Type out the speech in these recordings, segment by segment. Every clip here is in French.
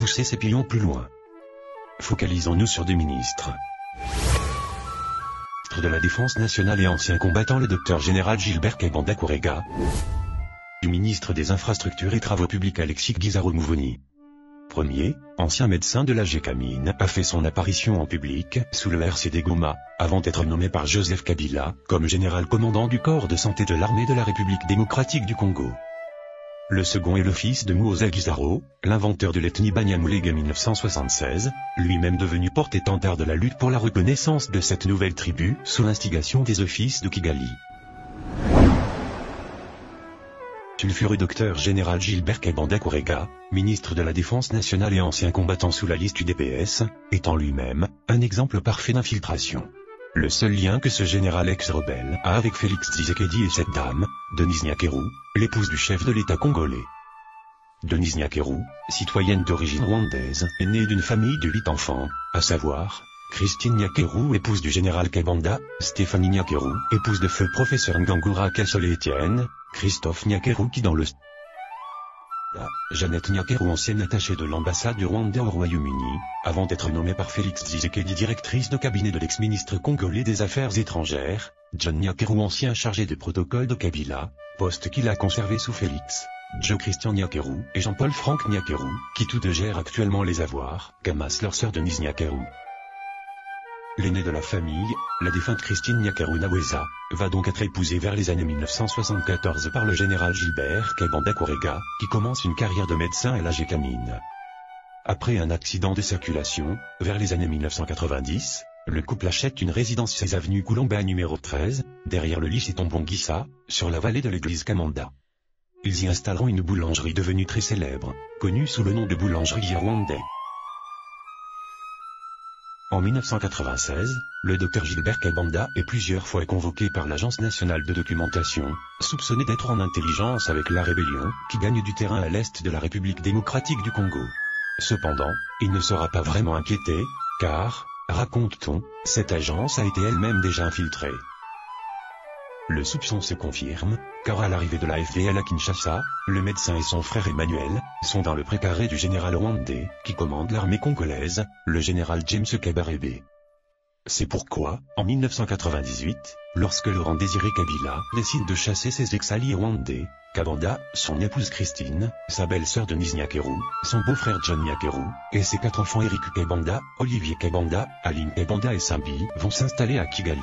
pousser ces pions plus loin. Focalisons-nous sur deux ministres. Ministre de la Défense nationale et ancien combattant le docteur général Gilbert Kebanda Kourega. Du ministre des Infrastructures et Travaux Publics Alexis Guizarro-Mouvoni. Premier, ancien médecin de la Gécamine, a fait son apparition en public, sous le RCD Goma, avant d'être nommé par Joseph Kabila, comme général commandant du corps de santé de l'armée de la République démocratique du Congo. Le second est le fils de Muhoozi Guizarro, l'inventeur de l'ethnie Banyamulenge 1976, lui-même devenu porte-étendard de la lutte pour la reconnaissance de cette nouvelle tribu, sous l'instigation des offices de Kigali. Sulfureux docteur général Gilbert Kebanda Kourega, ministre de la Défense nationale et ancien combattant sous la liste UDPS, étant lui-même un exemple parfait d'infiltration. Le seul lien que ce général ex-rebelle a avec Félix Tshisekedi et cette dame, Denise Nyakeru, l'épouse du chef de l'État congolais. Denise Nyakeru, citoyenne d'origine rwandaise, est née d'une famille de 8 enfants, à savoir Christine Nyakeru, épouse du général Kebanda, Stéphanie Nyakeru, épouse de feu professeur Ngangura Kasole-Étienne, Christophe Nyakeru qui dans le Jeannette Nyakeru, ancienne attachée de l'ambassade du Rwanda au Royaume-Uni, avant d'être nommée par Félix Tshisekedi directrice de cabinet de l'ex-ministre congolais des Affaires étrangères, John Nyakeru, ancien chargé de protocole de Kabila, poste qu'il a conservé sous Félix, Joe Christian Nyakeru et Jean-Paul Franck Nyakeru, qui tous deux gèrent actuellement les avoirs, qu'amasse leur sœur Denise Nyakeru. L'aînée de la famille, la défunte Christine Nyakeru Naweza, va donc être épousée vers les années 1974 par le général Gilbert Kebanda Kourega, qui commence une carrière de médecin à la Gécamine. Après un accident de circulation, vers les années 1990, le couple achète une résidence 16 avenue Koulomba numéro 13, derrière le lycée Tombongisa, sur la vallée de l'église Kamanda. Ils y installeront une boulangerie devenue très célèbre, connue sous le nom de boulangerie Rwandais. En 1996, le docteur Gilbert Kebanda est plusieurs fois convoqué par l'Agence nationale de documentation, soupçonné d'être en intelligence avec la rébellion, qui gagne du terrain à l'est de la République démocratique du Congo. Cependant, il ne sera pas vraiment inquiété, car, raconte-t-on, cette agence a été elle-même déjà infiltrée. Le soupçon se confirme, car à l'arrivée de la FDL à Kinshasa, le médecin et son frère Emmanuel sont dans le précaré du général rwandais, qui commande l'armée congolaise, le général James Kabarebe. C'est pourquoi, en 1998, lorsque Laurent Désiré Kabila décide de chasser ses ex-alliés rwandais, Kabanda, son épouse Christine, sa belle-sœur Denise Nyakeru, son beau-frère John Nyakeru, et ses 4 enfants Eric Kebanda, Olivier Kebanda, Aline Kebanda et Sambi vont s'installer à Kigali.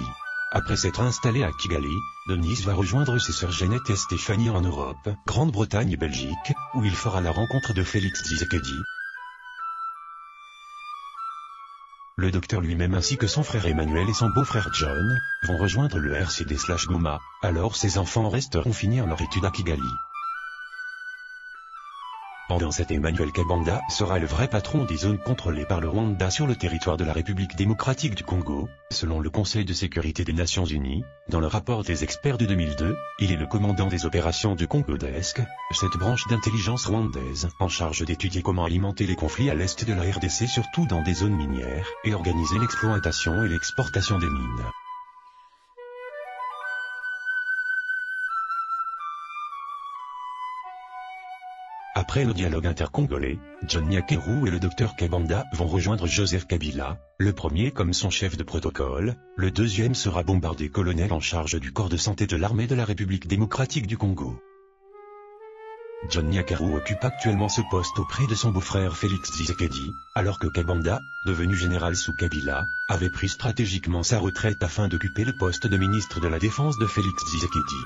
Après s'être installée à Kigali, Denise va rejoindre ses sœurs Jeannette et Stéphanie en Europe, Grande-Bretagne et Belgique, où il fera la rencontre de Félix Tshisekedi. Le docteur lui-même ainsi que son frère Emmanuel et son beau-frère John vont rejoindre le RCD/Goma, alors ses enfants resteront finir leur étude à Kigali. Pendant cette Emmanuel Kebanda sera le vrai patron des zones contrôlées par le Rwanda sur le territoire de la République démocratique du Congo, selon le Conseil de sécurité des Nations Unies. Dans le rapport des experts de 2002, il est le commandant des opérations du Congo-Desk, cette branche d'intelligence rwandaise en charge d'étudier comment alimenter les conflits à l'est de la RDC, surtout dans des zones minières, et organiser l'exploitation et l'exportation des mines. Après le dialogue intercongolais, John Nyakeru et le docteur Kebanda vont rejoindre Joseph Kabila, le premier comme son chef de protocole, le deuxième sera Bombardé, colonel en charge du corps de santé de l'armée de la République démocratique du Congo. John Nyakeru occupe actuellement ce poste auprès de son beau-frère Félix Tshisekedi, alors que Kebanda, devenu général sous Kabila, avait pris stratégiquement sa retraite afin d'occuper le poste de ministre de la Défense de Félix Tshisekedi.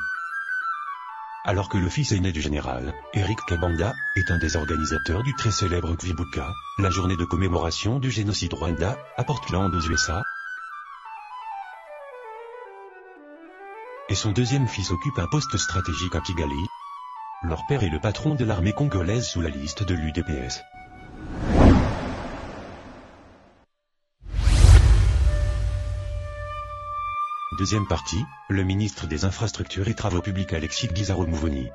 Alors que le fils aîné du général, Eric Kebanda, est un des organisateurs du très célèbre Kwibuka, la journée de commémoration du génocide Rwanda, à Portland aux USA. Et son deuxième fils occupe un poste stratégique à Kigali. Leur père est le patron de l'armée congolaise sous la liste de l'UDPS. Deuxième partie, le ministre des Infrastructures et Travaux Publics Alexis Guizarro-Mouvoni.